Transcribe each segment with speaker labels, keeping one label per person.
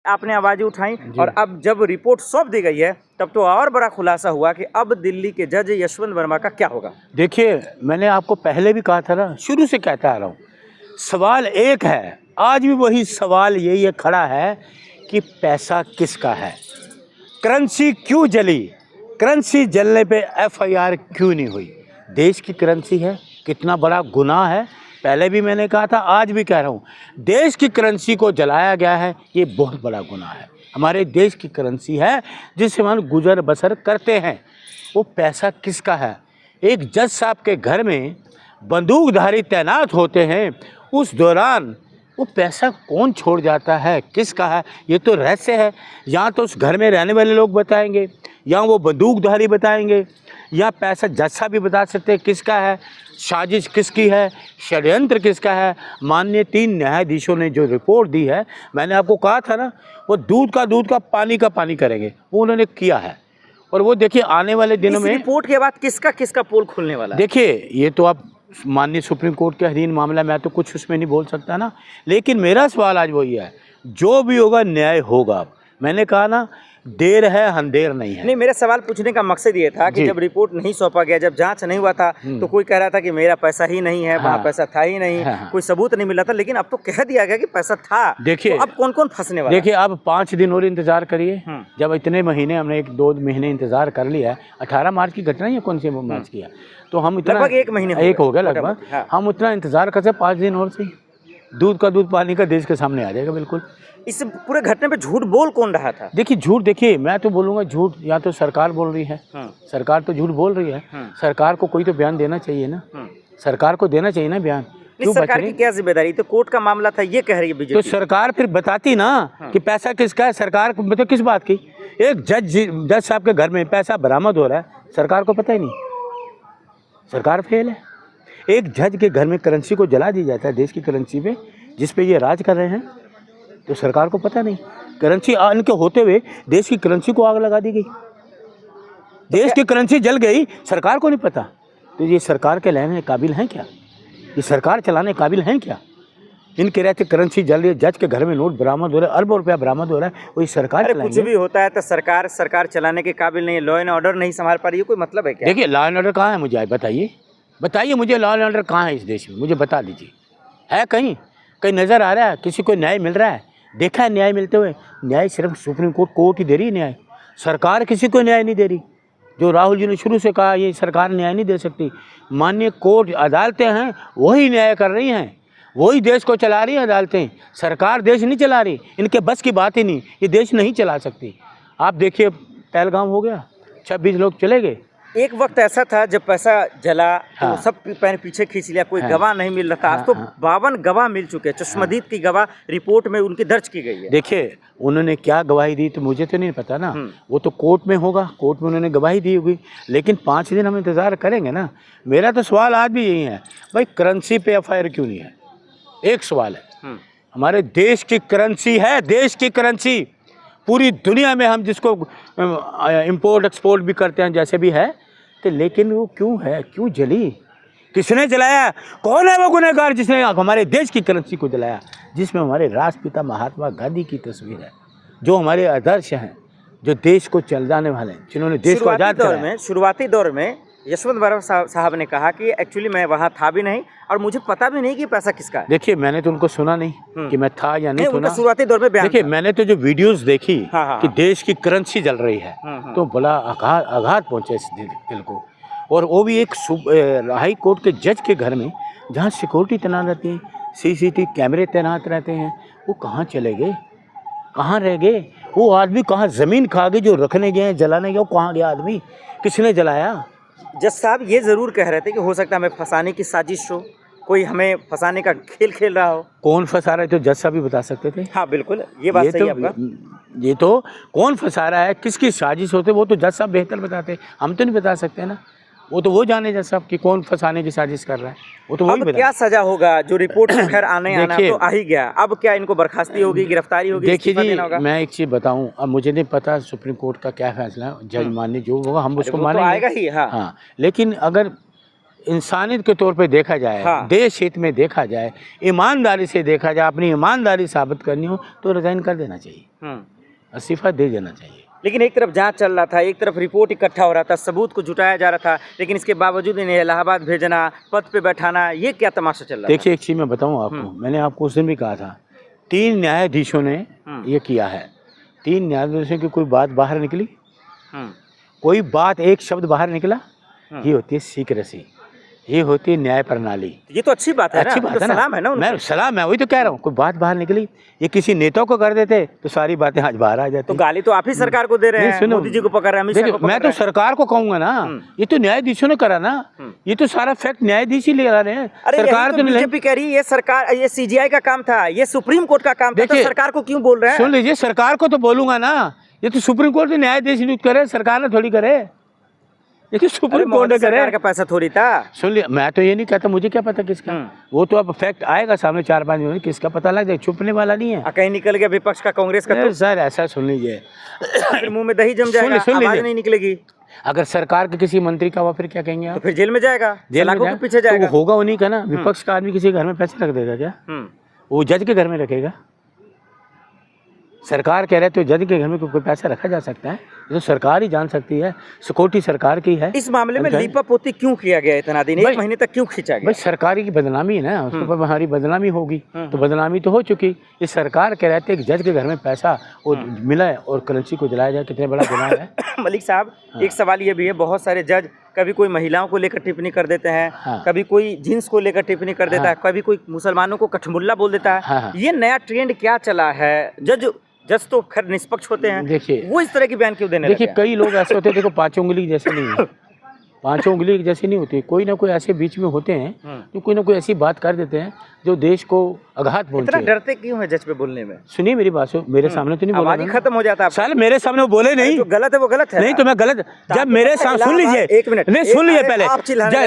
Speaker 1: आपने आवाज़ें उठाई और अब जब रिपोर्ट सौंप दी गई है तब तो और बड़ा खुलासा हुआ कि अब दिल्ली के जज यशवंत वर्मा का क्या होगा।
Speaker 2: देखिए, मैंने आपको पहले भी कहा था ना, शुरू से कहता आ रहा हूँ, सवाल एक है, आज भी वही सवाल यही खड़ा है कि पैसा किसका है, करेंसी क्यों जली, करेंसी जलने पे एफआईआर क्यों नहीं हुई। देश की करेंसी है, कितना बड़ा गुनाह है। पहले भी मैंने कहा था, आज भी कह रहा हूँ, देश की करेंसी को जलाया गया है, ये बहुत बड़ा गुनाह है। हमारे देश की करेंसी है जिससे हम गुजर बसर करते हैं, वो पैसा किसका है। एक जज साहब के घर में बंदूकधारी तैनात होते हैं, उस दौरान वो पैसा कौन छोड़ जाता है, किसका है, ये तो रहस्य है। या तो उस घर में रहने वाले लोग बताएंगे, या वो बंदूकधारी बताएंगे, या पैसा जज साहब भी बता सकते हैं किसका है, साजिश किसकी है, षड्यंत्र किसका है। माननीय 3 न्यायाधीशों ने जो रिपोर्ट दी है, मैंने आपको कहा था ना, वो दूध का पानी करेंगे, वो उन्होंने किया है। और वो देखिए आने वाले दिनों में
Speaker 1: रिपोर्ट के बाद किसका पोल खुलने वाला है।
Speaker 2: देखिए, ये तो आप माननीय सुप्रीम कोर्ट के अधीन मामला, मैं तो कुछ उसमें नहीं बोल सकता ना, लेकिन मेरा सवाल आज वही है, जो भी होगा न्याय होगा। मैंने कहा ना, देर है अंधेर नहीं है।
Speaker 1: नहीं, मेरा सवाल पूछने का मकसद ये था कि जब रिपोर्ट नहीं सौंपा गया, जब जांच नहीं हुआ था, तो कोई कह रहा था कि मेरा पैसा ही नहीं है, वहाँ पैसा था ही नहीं, कोई सबूत नहीं मिला था, लेकिन अब तो कह दिया गया कि पैसा था।
Speaker 2: देखिए,
Speaker 1: तो अब कौन कौन फंसने वाला है?
Speaker 2: देखिए, अब 5 दिन और इंतजार करिए। जब इतने महीने हमने 1-2 महीने इंतजार कर लिया है, 18 मार्च की घटना ही है, कौन सी मार्च की है, तो हम इतना
Speaker 1: लगभग 1 महीने
Speaker 2: हो गया लगभग, हम उतना इंतजार करते, 5 दिन और सही, दूध का दूध पानी का देश के सामने आ जाएगा। बिल्कुल।
Speaker 1: इस पूरे घटने पे झूठ बोल कौन रहा था?
Speaker 2: देखिए, झूठ, देखिए मैं तो बोलूँगा झूठ या तो सरकार बोल रही है, सरकार तो झूठ बोल रही है। सरकार को कोई तो बयान देना चाहिए ना, सरकार को देना चाहिए ना बयान।
Speaker 1: सरकार की क्या जिम्मेदारी, तो कोर्ट का मामला था, ये कह रही है बीजेपी।
Speaker 2: तो सरकार फिर बताती ना कि पैसा किसका है। सरकार को मतलब किस बात की, एक जज साहब के घर में पैसा बरामद हो रहा है, सरकार को पता ही नहीं, सरकार फेल है। एक जज के घर में करेंसी को जला दी जाता है, देश की करेंसी पे जिस पे ये राज कर रहे हैं, तो सरकार को पता नहीं। करेंसी इनके होते हुए देश की करेंसी को आग लगा दी गई, देश की करेंसी जल गई, सरकार को नहीं पता। तो ये सरकार के लेने काबिल हैं क्या, ये सरकार चलाने काबिल हैं क्या। इनके रहते करेंसी जल रही है, जज के घर में नोट बरामद हो रहा है, अरबों रुपया बरामद हो रहा है, वही सरकार
Speaker 1: कुछ भी होता है तो सरकार चलाने के काबिल नहीं है, लॉ एंड ऑर्डर नहीं संभाल पा रही है, कोई मतलब है क्या?
Speaker 2: देखिए, लॉ एंड ऑर्डर कहाँ है, मुझे बताइए मुझे लॉ एंड ऑर्डर कहाँ है इस देश में, मुझे बता दीजिए। है कहीं नज़र आ रहा है, किसी को न्याय मिल रहा है, देखा है न्याय मिलते हुए? न्याय सिर्फ सुप्रीम कोर्ट ही दे रही है न्याय, सरकार किसी को न्याय नहीं दे रही। जो राहुल जी ने शुरू से कहा, ये सरकार न्याय नहीं दे सकती, माननीय कोर्ट अदालतें हैं वही न्याय कर रही हैं, वही देश को चला रही हैं अदालतें, सरकार देश नहीं चला रही, इनके बस की बात ही नहीं, ये देश नहीं चला सकती। आप देखिए, पहलगाम हो गया, 26 लोग चले गए।
Speaker 1: एक वक्त ऐसा था जब पैसा जला तो सब पीछे खींच लिया, कोई गवाह नहीं मिल रहा था। आज तो 52 गवाह मिल चुके हैं, चश्मदीद की गवाह रिपोर्ट में उनकी दर्ज की गई है।
Speaker 2: देखिए, उन्होंने क्या गवाही दी तो मुझे तो नहीं पता ना, वो तो कोर्ट में होगा, कोर्ट में उन्होंने गवाही दी होगी, लेकिन 5 दिन हम इंतज़ार करेंगे ना। मेरा तो सवाल आज भी यही है, भाई करेंसी पे एफआईआर क्यों नहीं है। एक सवाल है, हमारे देश की करेंसी है, देश की करेंसी पूरी दुनिया में हम जिसको इम्पोर्ट एक्सपोर्ट भी करते हैं, जैसे भी है, तो लेकिन वो क्यों है, क्यों जली, किसने जलाया, कौन है वो गुनहगार जिसने हमारे देश की करेंसी को जलाया, जिसमें हमारे राष्ट्रपिता महात्मा गांधी की तस्वीर है, जो हमारे आदर्श हैं, जो देश को चलाने वाले हैं, जिन्होंने देश को आज़ाद कराया।
Speaker 1: शुरुआती दौर में यशवंत वर्मा साहब ने कहा कि एक्चुअली मैं वहाँ था भी नहीं और मुझे पता भी नहीं कि पैसा किसका है।
Speaker 2: देखिए, मैंने तो उनको सुना नहीं कि मैं था या नहीं सुना।
Speaker 1: शुरुआती दौर में
Speaker 2: देखिए, मैंने तो जो वीडियोस देखी कि देश की करेंसी जल रही है, तो बड़ा आघात पहुंचा इस दिल को। और वो भी एक हाई कोर्ट के जज के घर में, जहाँ सिक्योरिटी तैनात रहती है, CCTV कैमरे तैनात रहते हैं, वो कहाँ चले गए, कहाँ रह गए वो आदमी, कहाँ ज़मीन खा गए जो रखने गए जलाने गए, वो कहाँ गया आदमी, किसने जलाया।
Speaker 1: जज साहब ये ज़रूर कह रहे थे कि हो सकता है हमें फंसाने की साजिश हो, कोई हमें फंसाने का खेल रहा हो।
Speaker 2: कौन फंसा रहा है तो जज साहब भी बता सकते थे।
Speaker 1: हाँ बिल्कुल, ये बात सही है आपका।
Speaker 2: ये तो कौन फंसा रहा है, किसकी साजिश होते, वो तो जज साहब बेहतर बताते, हम तो नहीं बता सकते ना, वो तो वो जाने जज साहब कि कौन फंसाने की साजिश कर रहा है, वो तो वही बता।
Speaker 1: क्या सजा होगा, जो रिपोर्ट खैर आना तो आ ही गया, अब क्या इनको बर्खास्ती होगी, गिरफ्तारी होगी?
Speaker 2: देखिए जी, मैं एक चीज़ बताऊं, अब मुझे नहीं पता सुप्रीम कोर्ट का क्या फैसला है, जज मानने जो होगा हम उसको मानेंगे,
Speaker 1: आएगा ही। हाँ,
Speaker 2: लेकिन अगर इंसानियत के तौर पे देखा जाए,
Speaker 1: हाँ।
Speaker 2: देश हित में देखा जाए, ईमानदारी से देखा जाए, अपनी ईमानदारी साबित करनी हो तो रिजाइन कर देना चाहिए, इस्तीफा दे देना चाहिए।
Speaker 1: लेकिन एक तरफ जांच चल रहा था, एक तरफ रिपोर्ट इकट्ठा हो रहा था, सबूत को जुटाया जा रहा था, लेकिन इसके बावजूद इन्हें इलाहाबाद भेजना, पद पे बैठाना, ये क्या तमाशा चल रहा था?
Speaker 2: देखिए एक चीज़ मैं बताऊँ आपको, मैंने आपको उस दिन भी कहा था, 3 न्यायाधीशों ने ये किया है। 3 न्यायाधीशों की कोई बात बाहर निकली, कोई बात एक शब्द बाहर निकला, ये होती है सीक्रेसी, ये होती है न्याय प्रणाली।
Speaker 1: ये तो अच्छी बात है,
Speaker 2: अच्छी
Speaker 1: ना?
Speaker 2: बात
Speaker 1: तो
Speaker 2: है ना,
Speaker 1: सलाम है ना उनको।
Speaker 2: मैं सलाम है, वही तो कह रहा हूँ, कोई बात बाहर निकली, ये किसी नेता को कर देते तो सारी बातें आज बाहर आ जाती।
Speaker 1: तो गाली तो आप ही सरकार को दे रहे हैं, मोदी जी को पकड़ रहे हैं, अमित शाह को पकड़
Speaker 2: मैं तो सरकार को कहूंगा ना, ये तो न्यायाधीशों ने करा ना, ये तो सारा फैक्ट न्यायाधीश ही ले आ रहे हैं, सरकार तो नहीं।
Speaker 1: बीजेपी कह रही है ये सरकार, ये सीजीआई का काम था, ये सुप्रीम कोर्ट का काम था, तो सरकार को क्यों बोल रहे हैं?
Speaker 2: सुन लीजिए, सरकार को तो बोलूंगा ना, ये तो सुप्रीम कोर्ट ने न्यायाधीश नियुक्त करे, सरकार ने थोड़ी करे, ये तो सुप्रीम कोर्ट ने करे।
Speaker 1: सरकार का पैसा थोड़ी था।
Speaker 2: सुन लिया, मैं तो ये नहीं कहता, मुझे क्या पता किसका, वो तो अब फैक्ट आएगा सामने 4-5 दिन में, किसका पता लग जाए, छुपने वाला नहीं है।
Speaker 1: कहीं निकल गया विपक्ष का, कांग्रेस का, तो
Speaker 2: सर ऐसा सुन लीजिए,
Speaker 1: फिर मुंह में दही जम जाएगा, आवाज नहीं निकलेगी।
Speaker 2: अगर सरकार के किसी मंत्री का हुआ फिर क्या कहेंगे आप?
Speaker 1: तो फिर जेल में जाएगा, सलाखों के पीछे जाएगा।
Speaker 2: तो होगा उन्हीं का ना, विपक्ष का आदमी किसी घर में पैसे रख देगा क्या? वो जज के घर में रखेगा? सरकार कह रहे तो जज के घर में कोई पैसा रखा जा सकता है? ये तो सरकार ही जान सकती है, सिक्योरिटी सरकार की है।
Speaker 1: इस मामले में लीपापोती क्यों किया गया इतना दिन, 1 महीने तक क्यों खींचा गया?
Speaker 2: भाई सरकारी की बदनामी है ना, उसके ऊपर हमारी बदनामी होगी, तो बदनामी तो हो चुकी। ये सरकार कह रहे थे कि जज के घर में पैसा वो मिला है और करेंसी को जलाया जाए, कितने बड़ा गुनाह है।
Speaker 1: मलिक साहब, एक सवाल ये भी है, बहुत सारे जज कभी कोई महिलाओं को लेकर टिप्पणी कर देते हैं, कभी कोई जींस को लेकर टिप्पणी कर देता है, कभी कोई मुसलमानों को कठमुल्ला बोल देता है। ये नया ट्रेंड क्या चला है? जज तो खैर निष्पक्ष होते हैं,
Speaker 2: देखिए
Speaker 1: वो इस तरह की बयान क्यों देने लगे?
Speaker 2: देखिए कई लोग ऐसे होते हैं, देखो 5 उंगली जैसे नहीं है, 5 उंगली जैसी नहीं होती, कोई ना कोई ऐसे बीच में होते हैं जो कोई ना कोई ऐसी बात कर देते हैं जो देश को आघात पहुंचे।
Speaker 1: इतना डरते क्यों है जज पे बोलने में?
Speaker 2: सुनिए मेरी बात, मेरे सामने तो नहीं बोला,
Speaker 1: आवाज ही खत्म हो जाता है।
Speaker 2: साल मेरे सामने वो बोले नहीं,
Speaker 1: जो गलत है वो गलत है।
Speaker 2: नहीं तो मैं गलत, जब मेरे सामने सुन लीजिए,
Speaker 1: 1 मिनट
Speaker 2: नहीं सुन लीजिए पहले,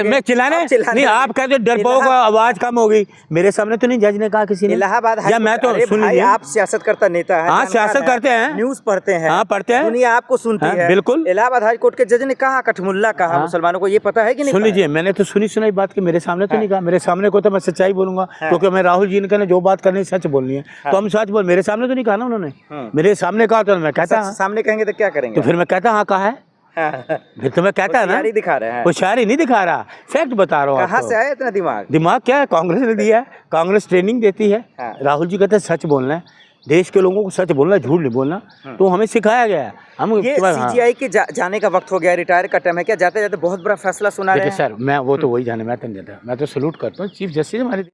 Speaker 2: मैं चिल्लाने नहीं, आप कहते डरपोक आवाज कम हो गई, मेरे सामने तो नहीं जज ने कहा किसी ने।
Speaker 1: इलाहाबाद
Speaker 2: या मैं तो सुन लीजिए,
Speaker 1: आप सियासत करता नेता है,
Speaker 2: हाँ सियासत करते हैं,
Speaker 1: न्यूज पढ़ते हैं,
Speaker 2: हाँ पढ़ते हैं,
Speaker 1: दुनिया आपको सुनती है।
Speaker 2: बिल्कुल,
Speaker 1: इलाहाबाद हाई कोर्ट के जज ने कहा कठमुल्ला कहा मुसलमानों को, ये पता है कि नहीं?
Speaker 2: सुन लीजिए, मैंने तो सुनी सुनाई बात की, मेरे सामने तो नहीं कहा, मेरे सामने को तो मैं सच्चाई बोलूंगा, क्योंकि मैं राहुल जी ने कहना जो बात करनी सच बोलनी है, तो हम सच बोल, मेरे सामने तो नहीं कहा ना उन्होंने, मेरे सामने कहा तो मैं कहता,
Speaker 1: सामने कहेंगे तो क्या करेंगे?
Speaker 2: तो फिर मैं कहता हाँ कहा है, फिर तो मैं कहता है ना,
Speaker 1: दिखा रहे हैं,
Speaker 2: होशियारी नहीं दिखा रहा, फैक्ट बता रहा हूँ।
Speaker 1: कहाँ से आया इतना दिमाग?
Speaker 2: दिमाग क्या है, कांग्रेस ने दिया है, कांग्रेस ट्रेनिंग देती है। राहुल जी कहते हैं सच बोलना है, देश के लोगों को सच बोलना है, झूठ नहीं बोलना, तो हमें सिखाया गया है। हम
Speaker 1: ये सीजीआई के जाने का वक्त हो गया, रिटायर का टाइम है क्या? जाते जाते बहुत बड़ा फैसला सुना रहे हैं।
Speaker 2: सर मैं वो तो वही जाने, मैं तो सैल्यूट करता हूँ चीफ जस्टिस हमारे